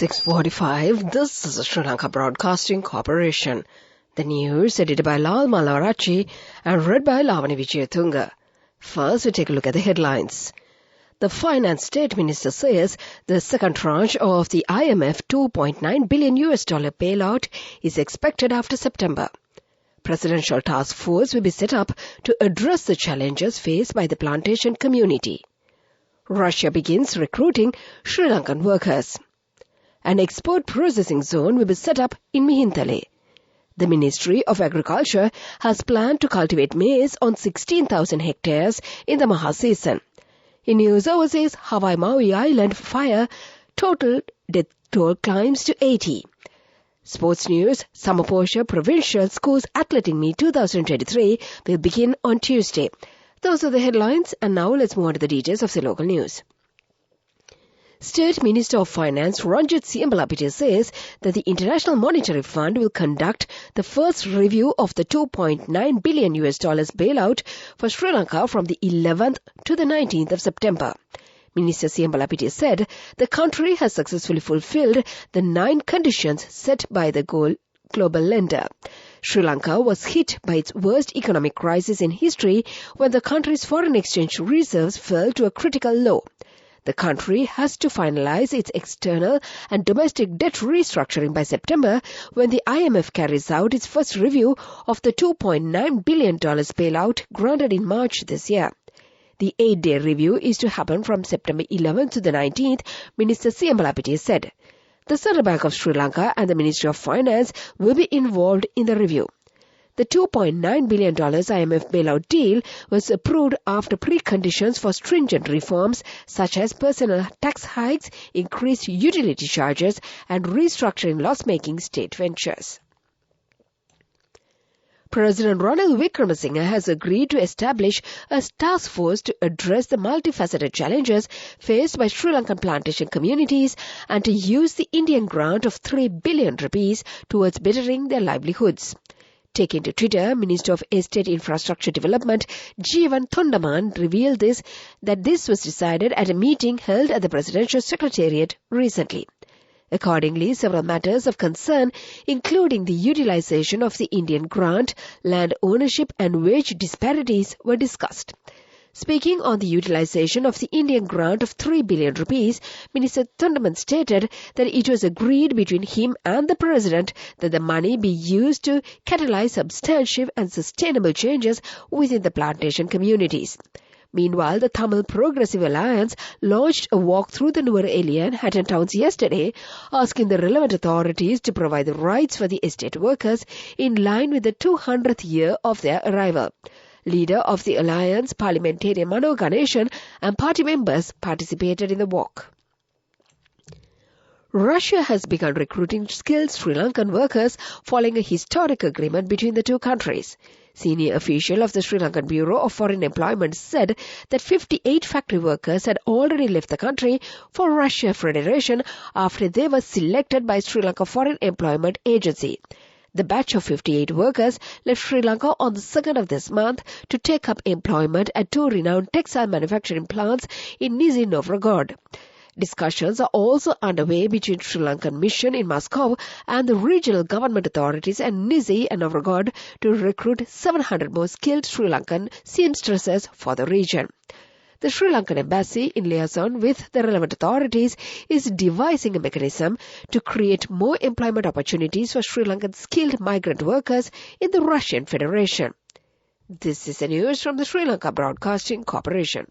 6:45. This is the Sri Lanka Broadcasting Corporation. The news edited by Lal Malarachi and read by Lavani Vijayatunga. First, we take a look at the headlines. The Finance State Minister says the second tranche of the IMF $2.9 billion bailout is expected after September. Presidential task force will be set up to address the challenges faced by the plantation community. Russia begins recruiting Sri Lankan workers. An export processing zone will be set up in Mihintale. The Ministry of Agriculture has planned to cultivate maize on 16,000 hectares in the Maha season. In news overseas, Hawaii Maui Island fire total death toll climbs to 80. Sports news, Summer Porsche Provincial Schools Athletic Meet 2023 will begin on Tuesday. Those are the headlines, and now let's move on to the details of the local news. State Minister of Finance Ranjit Siambalapitiya says that the International Monetary Fund will conduct the first review of the $2.9 billion bailout for Sri Lanka from the 11th to the 19th of September. Minister Siambalapitiya said the country has successfully fulfilled the 9 conditions set by the global lender. Sri Lanka was hit by its worst economic crisis in history when the country's foreign exchange reserves fell to a critical low. The country has to finalize its external and domestic debt restructuring by September when the IMF carries out its first review of the $2.9 billion bailout granted in March this year. The 8-day review is to happen from September 11th to the 19th, Minister Siambalapitiya said. The Central Bank of Sri Lanka and the Ministry of Finance will be involved in the review. The $2.9 billion IMF bailout deal was approved after preconditions for stringent reforms such as personal tax hikes, increased utility charges, and restructuring loss-making state ventures. President Ranil Wickremesinghe has agreed to establish a task force to address the multifaceted challenges faced by Sri Lankan plantation communities and to use the Indian grant of 3 billion rupees towards bettering their livelihoods. Taking to Twitter, Minister of Estate Infrastructure Development Jeevan Thondaman revealed that this was decided at a meeting held at the Presidential Secretariat recently. Accordingly, several matters of concern, including the utilization of the Indian grant, land ownership and wage disparities, were discussed. Speaking on the utilization of the Indian grant of 3 billion rupees, Minister Thondaman stated that it was agreed between him and the President that the money be used to catalyze substantive and sustainable changes within the plantation communities. Meanwhile, the Tamil Progressive Alliance launched a walk through the Nuwara and Hatton towns yesterday, asking the relevant authorities to provide the rights for the estate workers in line with the 200th year of their arrival. Leader of the alliance, parliamentarian Mano Ganeshan, and party members participated in the walk. Russia has begun recruiting skilled Sri Lankan workers following a historic agreement between the two countries. Senior official of the Sri Lankan Bureau of Foreign Employment said that 58 factory workers had already left the country for Russia Federation after they were selected by Sri Lanka Foreign Employment Agency. The batch of 58 workers left Sri Lanka on the 2nd of this month to take up employment at 2 renowned textile manufacturing plants in Nizhny Novgorod. Discussions are also underway between Sri Lankan mission in Moscow and the regional government authorities and Nizhny and Novgorod to recruit 700 more skilled Sri Lankan seamstresses for the region. The Sri Lankan embassy, in liaison with the relevant authorities, is devising a mechanism to create more employment opportunities for Sri Lankan skilled migrant workers in the Russian Federation. This is the news from the Sri Lanka Broadcasting Corporation.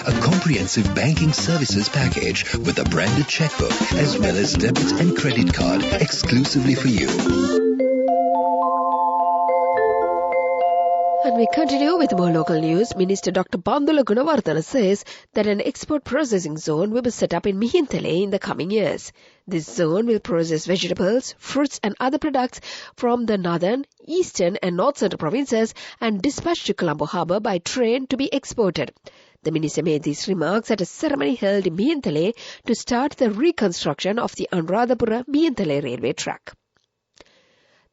A comprehensive banking services package with a branded checkbook as well as debit and credit card exclusively for you. And we continue with more local news. Minister Dr. Bandula Gunawardena says that an export processing zone will be set up in Mihintale in the coming years. This zone will process vegetables, fruits and other products from the northern, eastern and north central provinces and dispatched to Colombo Harbour by train to be exported. The minister made these remarks at a ceremony held in Mihintale to start the reconstruction of the Anuradhapura-Mihintale railway track.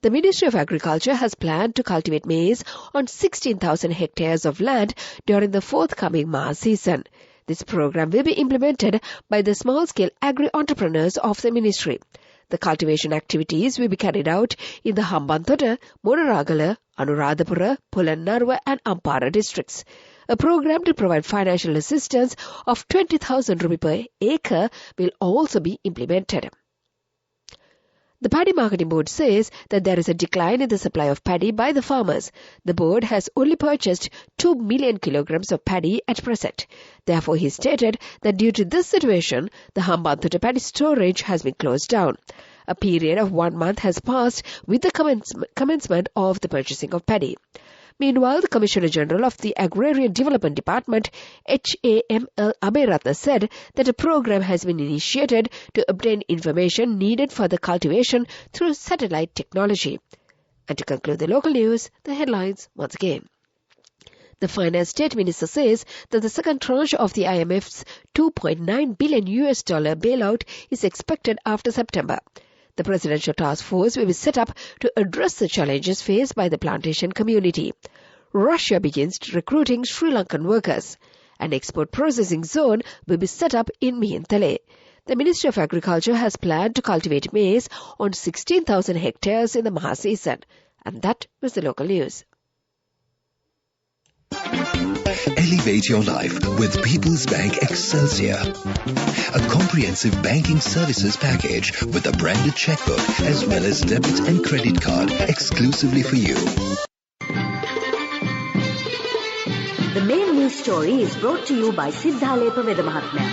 The Ministry of Agriculture has planned to cultivate maize on 16,000 hectares of land during the forthcoming Maha season. This program will be implemented by the small-scale agri-entrepreneurs of the ministry. The cultivation activities will be carried out in the Hambantota, Monaragala, Anuradhapura, Polannarwa and Ampara districts. A program to provide financial assistance of 20,000 rupee per acre will also be implemented. The Paddy Marketing Board says that there is a decline in the supply of paddy by the farmers. The board has only purchased 2 million kilograms of paddy at present. Therefore, he stated that due to this situation, the Hambantota paddy storage has been closed down. A period of 1 month has passed with the commencement of the purchasing of paddy. Meanwhile, the Commissioner General of the Agrarian Development Department, HAML Abhiratna, said that a program has been initiated to obtain information needed for the cultivation through satellite technology. And to conclude the local news, the headlines once again. The Finance State Minister says that the second tranche of the IMF's $2.9 billion bailout is expected after September. The Presidential Task Force will be set up to address the challenges faced by the plantation community. Russia begins recruiting Sri Lankan workers. An export processing zone will be set up in Mihintale. The Ministry of Agriculture has planned to cultivate maize on 16,000 hectares in the Maha season. And that was the local news. Elevate your life with People's Bank Excelsior. A comprehensive banking services package with a branded checkbook as well as debit and credit card exclusively for you. The main news story is brought to you by Siddhalepa Vedamahatmya.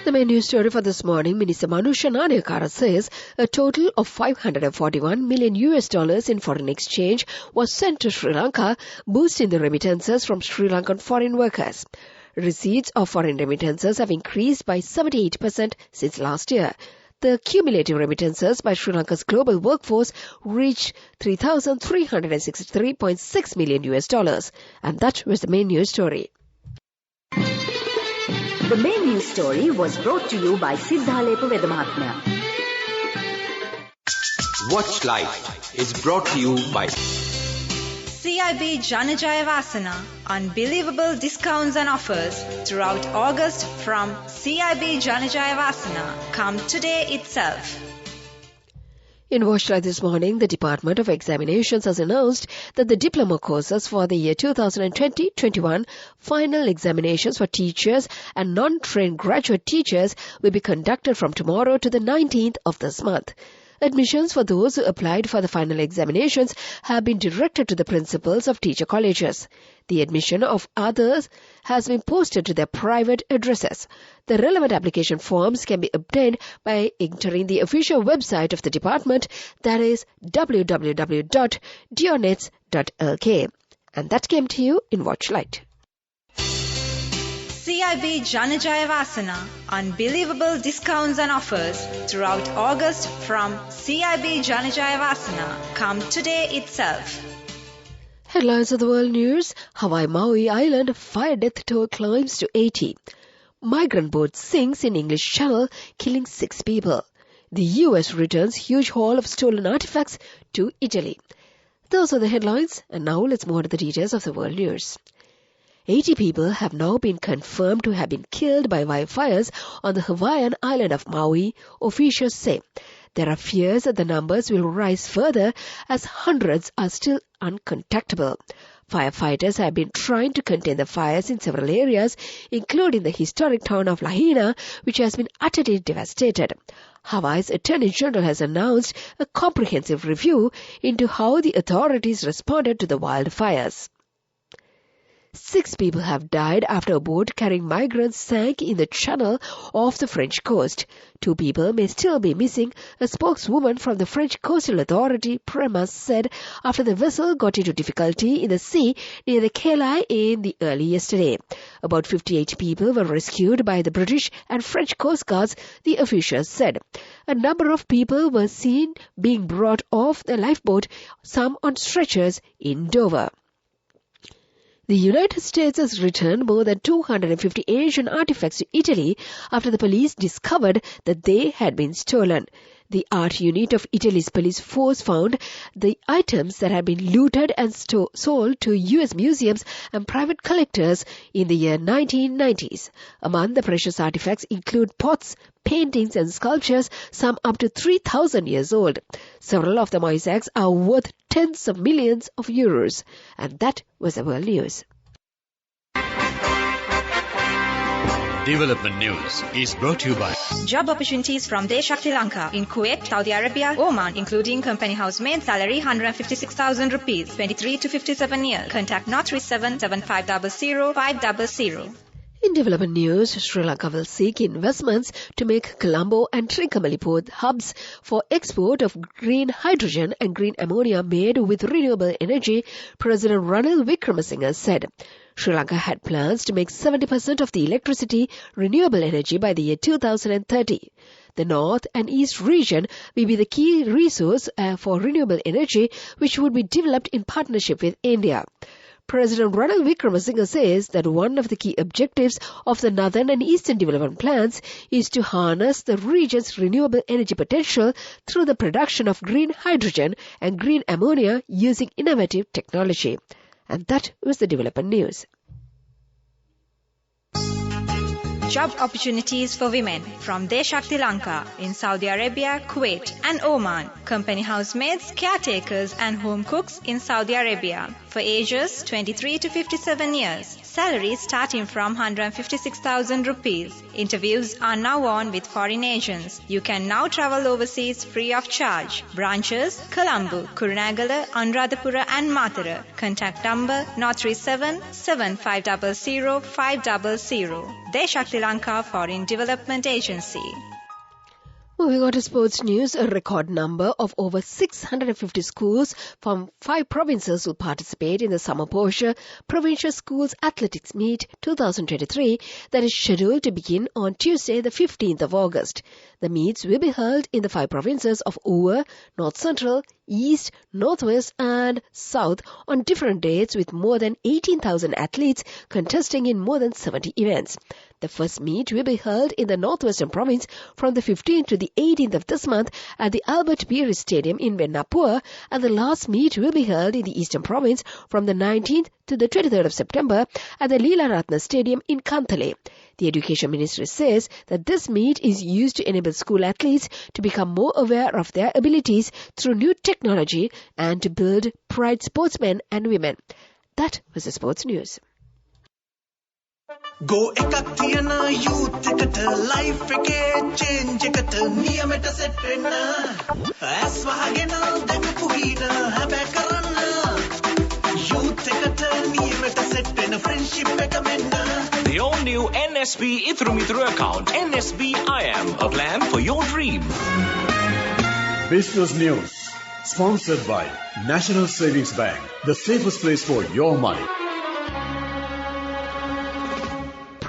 The main news story for this morning, Minister Manusha Nanayakara says a total of $541 million in foreign exchange was sent to Sri Lanka, boosting the remittances from Sri Lankan foreign workers. Receipts of foreign remittances have increased by 78% since last year. The cumulative remittances by Sri Lanka's global workforce reached $3,363.6 million. And that was the main news story. The main news story was brought to you by Siddhalepa Vedamahatmya. Watch Life is brought to you by CIB Janajaya Vasana. Unbelievable discounts and offers throughout August from CIB Janajaya Vasana. Come today itself. In Watch Live this morning, the Department of Examinations has announced that the diploma courses for the year 2020-21 final examinations for teachers and non-trained graduate teachers will be conducted from tomorrow to the 19th of this month. Admissions for those who applied for the final examinations have been directed to the principals of teacher colleges. The admission of others has been posted to their private addresses. The relevant application forms can be obtained by entering the official website of the department, that is www.dionets.lk. And that came to you in Watchlight. CIB Janajaya Vasana. Unbelievable discounts and offers throughout August from CIB Janajaya Vasana. Come today itself. Headlines of the world news. Hawaii Maui Island fire death toll climbs to 80. Migrant boat sinks in English Channel, killing 6 people. The US returns huge haul of stolen artifacts to Italy. Those are the headlines, and now let's move on to the details of the world news. 80 people have now been confirmed to have been killed by wildfires on the Hawaiian island of Maui, officials say. There are fears that the numbers will rise further as hundreds are still uncontactable. Firefighters have been trying to contain the fires in several areas, including the historic town of Lahaina, which has been utterly devastated. Hawaii's Attorney General has announced a comprehensive review into how the authorities responded to the wildfires. 6 people have died after a boat carrying migrants sank in the channel off the French coast. 2 people may still be missing, a spokeswoman from the French Coastal Authority, Premas, said after the vessel got into difficulty in the sea near the Kelai in the early yesterday. About 58 people were rescued by the British and French Coast Guards, the officials said. A number of people were seen being brought off the lifeboat, some on stretchers in Dover. The United States has returned more than 250 Asian artifacts to Italy after the police discovered that they had been stolen. The art unit of Italy's police force found the items that had been looted and sold to U.S. museums and private collectors in the year 1990s. Among the precious artifacts include pots, paintings and sculptures, some up to 3,000 years old. Several of the mosaics are worth tens of millions of euros. And that was the world news. Development News is brought to you by Job opportunities from Deshakti Lanka in Kuwait, Saudi Arabia, Oman, including company housemaid, salary 156,000 rupees, 23 to 57 years. Contact 037 7500 500. In development news, Sri Lanka will seek investments to make Colombo and Trincomalee port hubs for export of green hydrogen and green ammonia made with renewable energy, President Ranil Wickremesinghe said. Sri Lanka had plans to make 70% of the electricity renewable energy by the year 2030. The North and East region will be the key resource for renewable energy, which would be developed in partnership with India. President Ranil Wickremesinghe says that one of the key objectives of the Northern and Eastern Development Plans is to harness the region's renewable energy potential through the production of green hydrogen and green ammonia using innovative technology. And that was the development news. Job opportunities for women from Deshakti Lanka in Saudi Arabia, Kuwait and Oman. Company housemaids, caretakers and home cooks in Saudi Arabia for ages 23 to 57 years. Salaries starting from 156,000 rupees. Interviews are now on with foreign agents. You can now travel overseas free of charge. Branches, Colombo, Kurunegala, Anuradhapura and Matara. Contact number 037 7500 500. Deshakti Lanka Foreign Development Agency. Moving on to sports news, a record number of over 650 schools from 5 provinces will participate in the Summer Posha Provincial Schools Athletics Meet 2023 that is scheduled to begin on Tuesday the 15th of August. The meets will be held in the 5 provinces of Uva, North Central, East, Northwest and South on different dates with more than 18,000 athletes contesting in more than 70 events. The first meet will be held in the Northwestern Province from the 15th to the 18th of this month at the Albert Beery Stadium in Venapur, and the last meet will be held in the Eastern Province from the 19th to the 23rd of September at the Leela Ratna Stadium in Kantale. The Education Ministry says that this meet is used to enable school athletes to become more aware of their abilities through new technology and to build pride sportsmen and women. That was the sports news. Go ekak thiyana youth eකට life එකේ change එකට නියමෙට set වෙන්න ඇස් වහගෙන දැකපු හින හැබැ කරන්න youth එකට නියමෙට set වෙන friendship එක මෙන්න. The all new NSB Ithru Mithru account, NSB IM, a plan for your dream. Business News, sponsored by National Savings Bank, the safest place for your money.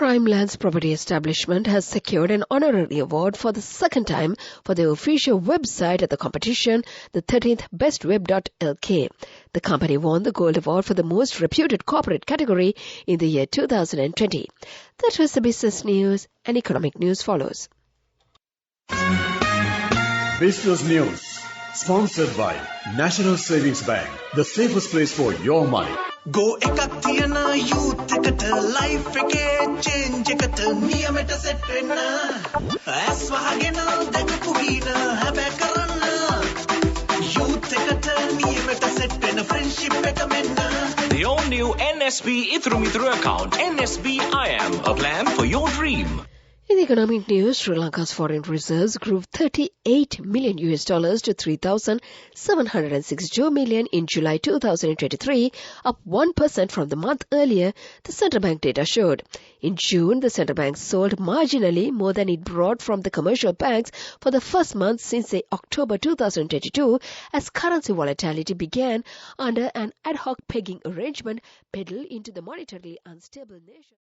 Prime Lands Property Establishment has secured an honorary award for the second time for their official website at the competition, the 13th Best Web.lk. The company won the Gold Award for the most reputed corporate category in the year 2020. That was the business news, and economic news follows. Business News, sponsored by National Savings Bank, the safest place for your money. Go ekak thiyana youth eකට life එකේ change එකට නියමෙට set වෙන්න ඇස් වහගෙන දැකපු හින හැබැ කරන්න youth එකට නියමෙට set වෙන friendship එක මෙන්න. The all new NSB Ithru Mithru account, NSB IM, a plan for your dream. In economic news, Sri Lanka's foreign reserves grew $38 million to $3,762 million in July 2023, up 1% from the month earlier, the central bank data showed. In June, the central bank sold marginally more than it brought from the commercial banks for the first month since the October 2022, as currency volatility began under an ad hoc pegging arrangement peddled into the monetarily unstable nation.